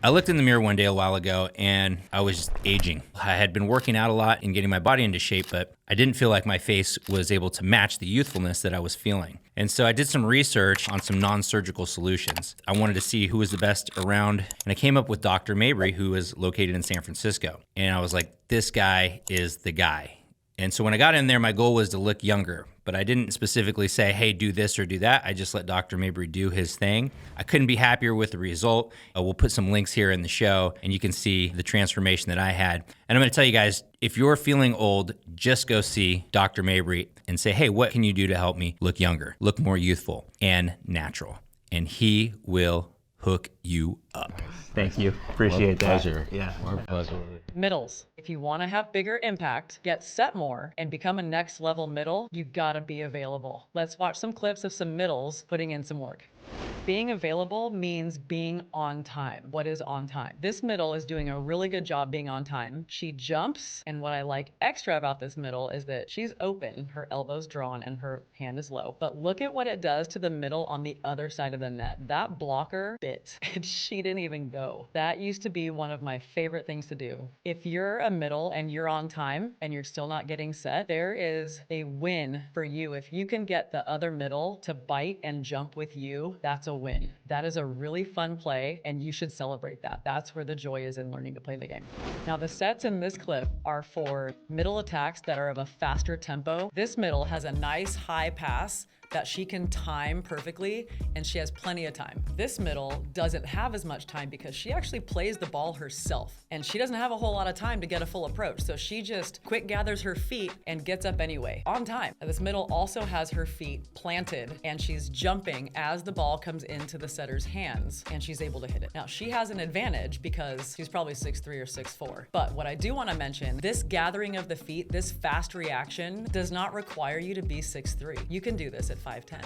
I looked in the mirror one day a while ago and I was aging. I had been working out a lot and getting my body into shape, but I didn't feel like my face was able to match the youthfulness that I was feeling. And so I did some research on some non-surgical solutions. I wanted to see who was the best around, and I came up with Dr. Mabry, who is located in San Francisco. And I was like, this guy is the guy. And so when I got in there, my goal was to look younger, but I didn't specifically say, hey, do this or do that. I just let Dr. Mabry do his thing. I couldn't be happier with the result. We'll put some links here in the show and you can see the transformation that I had. And I'm gonna tell you guys, if you're feeling old, just go see Dr. Mabry and say, hey, what can you do to help me look younger, look more youthful and natural? And he will hook you up. Thank you. Appreciate that. Pleasure. Yeah. Our pleasure. Middles. If you want to have bigger impact, get set more, and become a next level middle, you gotta be available. Let's watch some clips of some middles putting in some work. Being available means being on time. What is on time? This middle is doing a really good job being on time. She jumps, and what I like extra about this middle is that she's open, her elbow's drawn, and her hand is low. But look at what it does to the middle on the other side of the net. That blocker bit, and she didn't even go. That used to be one of my favorite things to do. If you're a middle and you're on time and you're still not getting set, there is a win for you. If you can get the other middle to bite and jump with you, that's a win. That is a really fun play and you should celebrate that. That's where the joy is in learning to play the game. Now the sets in this clip are for middle attacks that are of a faster tempo. This middle has a nice high pass that she can time perfectly, and she has plenty of time. This middle doesn't have as much time because she actually plays the ball herself, and she doesn't have a whole lot of time to get a full approach, so she just quick gathers her feet and gets up anyway, on time. Now, this middle also has her feet planted, and she's jumping as the ball comes into the setter's hands, and she's able to hit it. Now, she has an advantage because she's probably 6'3" or 6'4", but what I do want to mention, this gathering of the feet, this fast reaction, does not require you to be 6'3". You can do this at 5'10".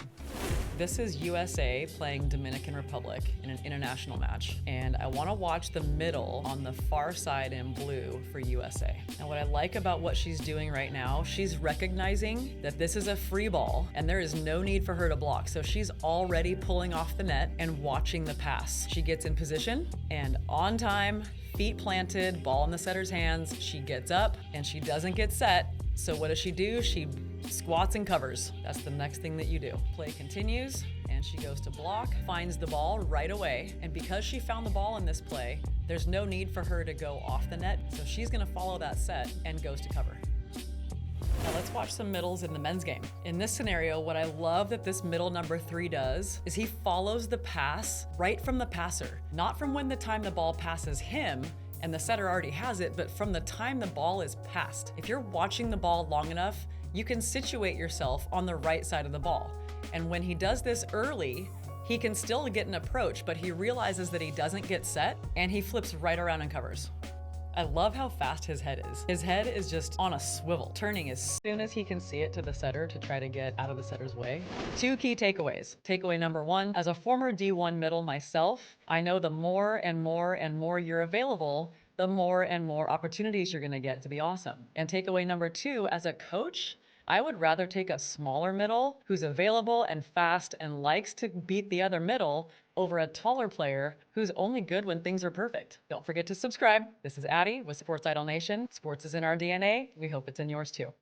This is USA playing Dominican Republic in an international match, and I want to watch the middle on the far side in blue for USA. Now what I like about what she's doing right now, she's recognizing that this is a free ball and there is no need for her to block, so she's already pulling off the net and watching the pass. She gets in position and on time, feet planted, ball in the setter's hands, she gets up and she doesn't get set. So what does she do? She squats and covers. That's the next thing that you do. Play continues, and she goes to block, finds the ball right away, and because she found the ball in this play, there's no need for her to go off the net, so she's gonna follow that set and goes to cover. Now let's watch some middles in the men's game. In this scenario, what I love that this middle number 3 does is he follows the pass right from the passer, not from when the time the ball passes him, and the setter already has it, but from the time the ball is passed. If you're watching the ball long enough, you can situate yourself on the right side of the ball. And when he does this early, he can still get an approach, but he realizes that he doesn't get set, and he flips right around and covers. I love how fast his head is. His head is just on a swivel, turning as soon as he can see it to the setter to try to get out of the setter's way. 2 key takeaways. Takeaway number 1, as a former D1 middle myself, I know the more and more and more you're available, the more and more opportunities you're gonna get to be awesome. And takeaway number 2, as a coach, I would rather take a smaller middle who's available and fast and likes to beat the other middle over a taller player who's only good when things are perfect. Don't forget to subscribe. This is Addie with Sports Idol Nation. Sports is in our DNA. We hope it's in yours too.